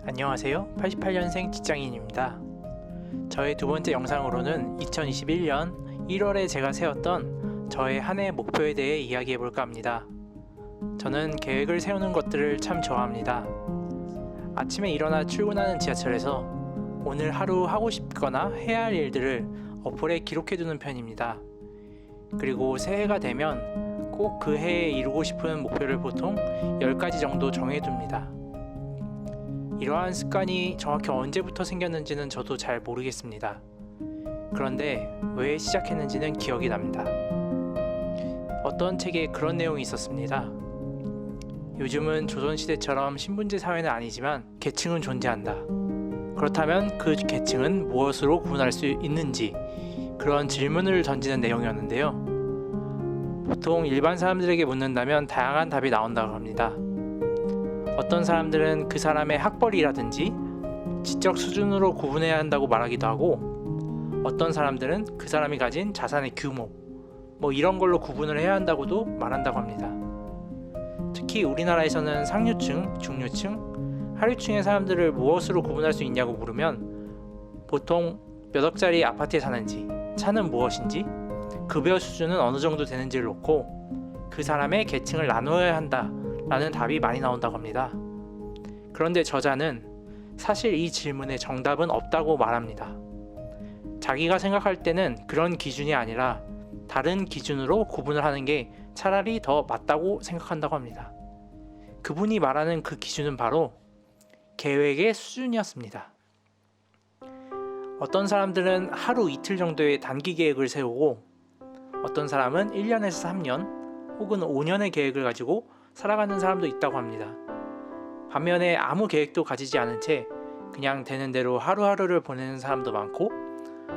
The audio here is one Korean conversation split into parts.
안녕하세요. 88년생 직장인입니다. 저의 두 번째 영상으로는 2021년 1월에 제가 세웠던 저의 한 해 목표에 대해 이야기해 볼까 합니다. 저는 계획을 세우는 것들을 참 좋아합니다. 아침에 일어나 출근하는 지하철에서 오늘 하루 하고 싶거나 해야 할 일들을 어플에 기록해 두는 편입니다. 그리고 새해가 되면 꼭 그 해에 이루고 싶은 목표를 보통 10가지 정도 정해둡니다. 이러한 습관이 정확히 언제부터 생겼는지는 저도 잘 모르겠습니다. 그런데 왜 시작했는지는 기억이 납니다. 어떤 책에 그런 내용이 있었습니다. 요즘은 조선시대처럼 신분제 사회는 아니지만 계층은 존재한다. 그렇다면 그 계층은 무엇으로 구분할 수 있는지, 그런 질문을 던지는 내용이었는데요. 보통 일반 사람들에게 묻는다면 다양한 답이 나온다고 합니다. 어떤 사람들은 그 사람의 학벌이라든지 지적 수준으로 구분해야 한다고 말하기도 하고, 어떤 사람들은 그 사람이 가진 자산의 규모, 이런 걸로 구분을 해야 한다고도 말한다고 합니다. 특히 우리나라에서는 상류층, 중류층, 하류층의 사람들을 무엇으로 구분할 수 있냐고 물으면 보통 몇 억짜리 아파트에 사는지, 차는 무엇인지, 급여 수준은 어느 정도 되는지를 놓고 그 사람의 계층을 나누어야 한다 라는 답이 많이 나온다고 합니다. 그런데 저자는 사실 이 질문에 정답은 없다고 말합니다. 자기가 생각할 때는 그런 기준이 아니라 다른 기준으로 구분을 하는 게 차라리 더 맞다고 생각한다고 합니다. 그분이 말하는 그 기준은 바로 계획의 수준이었습니다. 어떤 사람들은 하루 이틀 정도의 단기 계획을 세우고, 어떤 사람은 1년에서 3년 혹은 5년의 계획을 가지고 살아가는 사람도 있다고 합니다. 반면에 아무 계획도 가지지 않은 채 그냥 되는 대로 하루하루를 보내는 사람도 많고,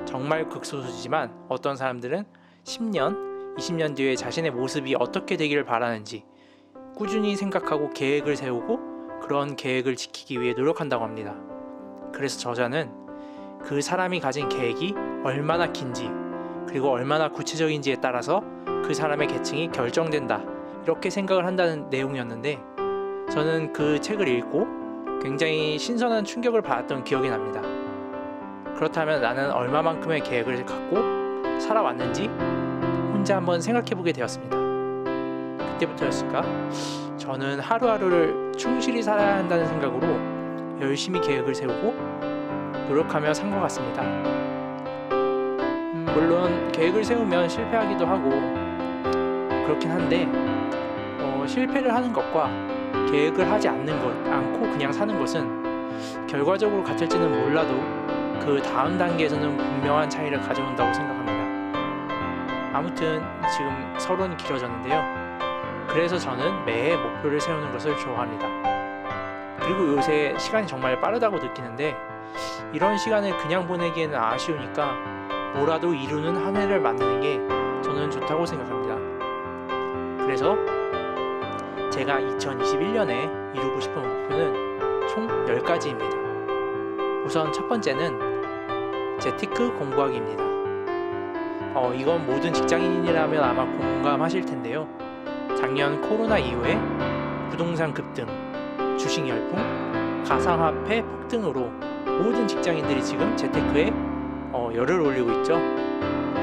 정말 극소수지만 어떤 사람들은 10년, 20년 뒤에 자신의 모습이 어떻게 되기를 바라는지 꾸준히 생각하고 계획을 세우고 그런 계획을 지키기 위해 노력한다고 합니다. 그래서 저자는 그 사람이 가진 계획이 얼마나 긴지, 그리고 얼마나 구체적인지에 따라서 그 사람의 계층이 결정된다, 이렇게 생각을 한다는 내용이었는데, 저는 그 책을 읽고 굉장히 신선한 충격을 받았던 기억이 납니다. 그렇다면 나는 얼마만큼의 계획을 갖고 살아왔는지 혼자 한번 생각해보게 되었습니다. 그때부터였을까? 저는 하루하루를 충실히 살아야 한다는 생각으로 열심히 계획을 세우고 노력하며 산 것 같습니다. 물론 계획을 세우면 실패하기도 하고 그렇긴 한데, 실패를 하는 것과 계획을 하지 않고 그냥 사는 것은 결과적으로 같을지는 몰라도 그 다음 단계에서는 분명한 차이를 가져온다고 생각합니다. 아무튼 지금 서론이 길어졌는데요. 그래서 저는 매해 목표를 세우는 것을 좋아합니다. 그리고 요새 시간이 정말 빠르다고 느끼는데, 이런 시간을 그냥 보내기에는 아쉬우니까 뭐라도 이루는 한 해를 만드는 게 저는 좋다고 생각합니다. 그래서 제가 2021년에 이루고 싶은 목표는 총 10가지입니다. 우선 첫 번째는 재테크 공부하기입니다. 이건 모든 직장인이라면 아마 공감하실 텐데요. 작년 코로나 이후에 부동산 급등, 주식 열풍, 가상화폐 폭등으로 모든 직장인들이 지금 재테크에 열을 올리고 있죠.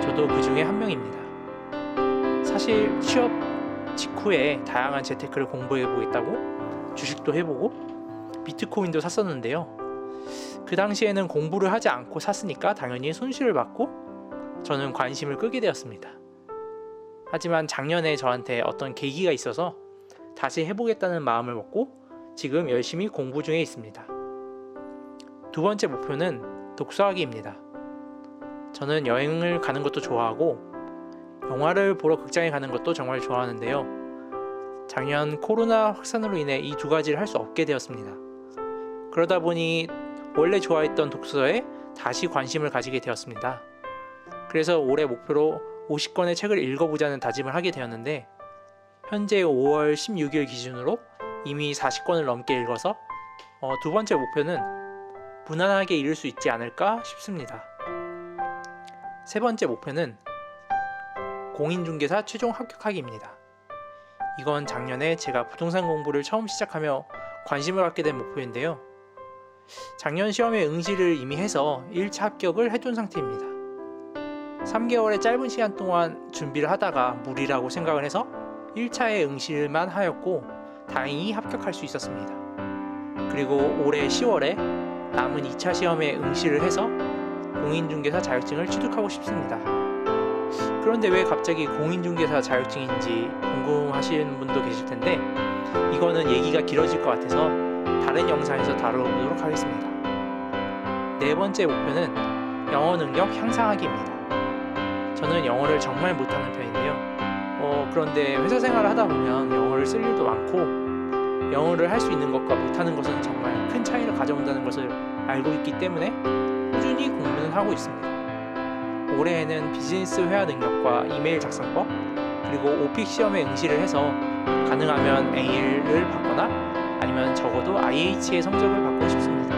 저도 그 중에 한 명입니다. 사실 취업 직후에 다양한 재테크를 공부해 보겠다고 주식도 해보고 비트코인도 샀었는데요. 그 당시에는 공부를 하지 않고 샀으니까 당연히 손실을 받고 저는 관심을 끄게 되었습니다. 하지만 작년에 저한테 어떤 계기가 있어서 다시 해보겠다는 마음을 먹고 지금 열심히 공부 중에 있습니다. 두 번째 목표는 독서하기입니다. 저는 여행을 가는 것도 좋아하고 영화를 보러 극장에 가는 것도 정말 좋아하는데요. 작년 코로나 확산으로 인해 이 두 가지를 할 수 없게 되었습니다. 그러다 보니 원래 좋아했던 독서에 다시 관심을 가지게 되었습니다. 그래서 올해 목표로 50권의 책을 읽어보자는 다짐을 하게 되었는데, 현재 5월 16일 기준으로 이미 40권을 넘게 읽어서 두 번째 목표는 무난하게 이룰 수 있지 않을까 싶습니다. 세 번째 목표는 공인중개사 최종 합격하기입니다. 이건 작년에 제가 부동산 공부를 처음 시작하며 관심을 갖게 된 목표인데요. 작년 시험에 응시를 이미 해서 1차 합격을 해둔 상태입니다. 3개월의 짧은 시간 동안 준비를 하다가 무리라고 생각을 해서 1차에 응시만 하였고 다행히 합격할 수 있었습니다. 그리고 올해 10월에 남은 2차 시험에 응시를 해서 공인중개사 자격증을 취득하고 싶습니다. 그런데 왜 갑자기 공인중개사 자격증인지 궁금하시는 분도 계실 텐데 이거는 얘기가 길어질 것 같아서 다른 영상에서 다뤄보도록 하겠습니다. 네 번째 목표는 영어 능력 향상하기입니다. 저는 영어를 정말 못하는 편인데요. 그런데 회사 생활을 하다 보면 영어를 쓸 일도 많고 영어를 할 수 있는 것과 못하는 것은 정말 큰 차이를 가져온다는 것을 알고 있기 때문에 꾸준히 공부는 하고 있습니다. 올해에는 비즈니스 회화 능력과 이메일 작성법 그리고 오픽 시험에 응시를 해서 가능하면 A를 받거나 아니면 적어도 IH의 성적을 받고 싶습니다.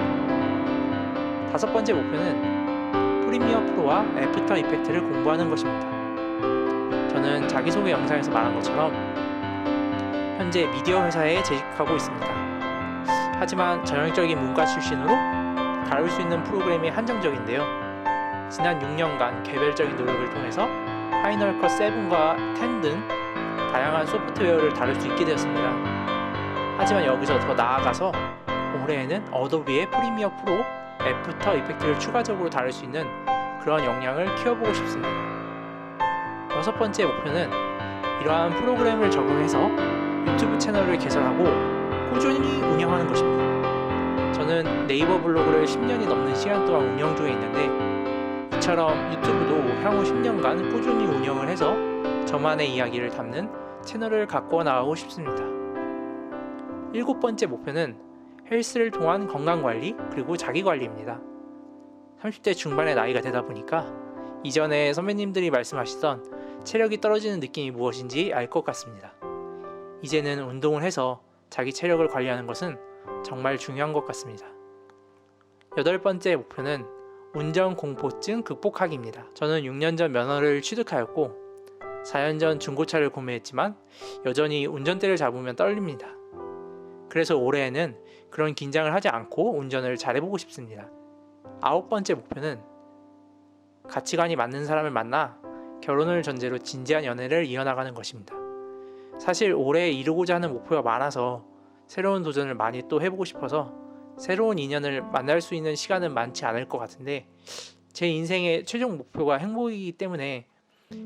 다섯 번째 목표는 프리미어 프로와 애프터 이펙트를 공부하는 것입니다. 저는 자기소개 영상에서 말한 것처럼 현재 미디어 회사에 재직하고 있습니다. 하지만 전형적인 문과 출신으로 다룰 수 있는 프로그램이 한정적인데요. 지난 6년간 개별적인 노력을 통해서 파이널 컷 7과 10 등 다양한 소프트웨어를 다룰 수 있게 되었습니다. 하지만 여기서 더 나아가서 올해에는 어도비의 프리미어 프로, 애프터 이펙트를 추가적으로 다룰 수 있는 그런 역량을 키워보고 싶습니다. 여섯 번째 목표는 이러한 프로그램을 적용해서 유튜브 채널을 개설하고 꾸준히 운영하는 것입니다. 저는 네이버 블로그를 10년이 넘는 시간 동안 운영 중에 있는데 이처럼 유튜브도 향후 10년간 꾸준히 운영을 해서 저만의 이야기를 담는 채널을 가꾸어 나가고 싶습니다. 일곱 번째 목표는 헬스를 통한 건강관리 그리고 자기관리입니다. 30대 중반의 나이가 되다 보니까 이전에 선배님들이 말씀하시던 체력이 떨어지는 느낌이 무엇인지 알 것 같습니다. 이제는 운동을 해서 자기 체력을 관리하는 것은 정말 중요한 것 같습니다. 여덟 번째 목표는 운전 공포증 극복하기입니다. 저는 6년 전 면허를 취득하였고 4년 전 중고차를 구매했지만 여전히 운전대를 잡으면 떨립니다. 그래서 올해에는 그런 긴장을 하지 않고 운전을 잘해보고 싶습니다. 아홉 번째 목표는 가치관이 맞는 사람을 만나 결혼을 전제로 진지한 연애를 이어나가는 것입니다. 사실 올해 이루고자 하는 목표가 많아서 새로운 도전을 많이 또 해보고 싶어서 새로운 인연을 만날 수 있는 시간은 많지 않을 것 같은데 제 인생의 최종 목표가 행복이기 때문에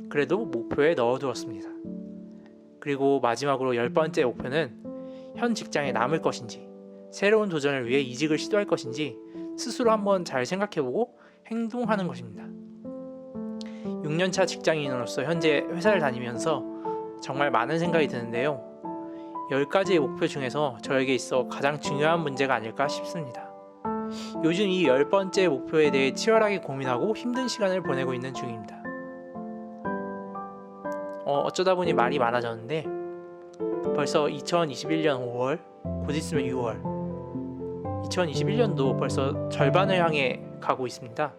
그래도 목표에 넣어두었습니다. 그리고 마지막으로 열 번째 목표는 현 직장에 남을 것인지 새로운 도전을 위해 이직을 시도할 것인지 스스로 한번 잘 생각해보고 행동하는 것입니다. 6년차 직장인으로서 현재 회사를 다니면서 정말 많은 생각이 드는데요. 10가지의 목표 중에서 저에게 있어 가장 중요한 문제가 아닐까 싶습니다. 요즘 이 10번째 목표에 대해 치열하게 고민하고 힘든 시간을 보내고 있는 중입니다. 어쩌다 보니 말이 많아졌는데 벌써 2021년 5월, 곧 있으면 6월 2021년도 벌써 절반을 향해 가고 있습니다.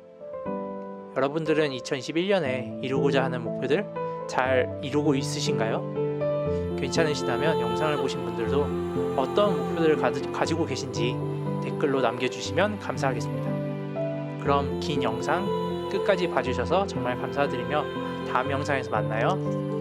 여러분들은 2021년에 이루고자 하는 목표들 잘 이루고 있으신가요? 괜찮으시다면 영상을 보신 분들도 어떤 목표들을 가지고 계신지 댓글로 남겨주시면 감사하겠습니다. 그럼 긴 영상 끝까지 봐주셔서 정말 감사드리며 다음 영상에서 만나요.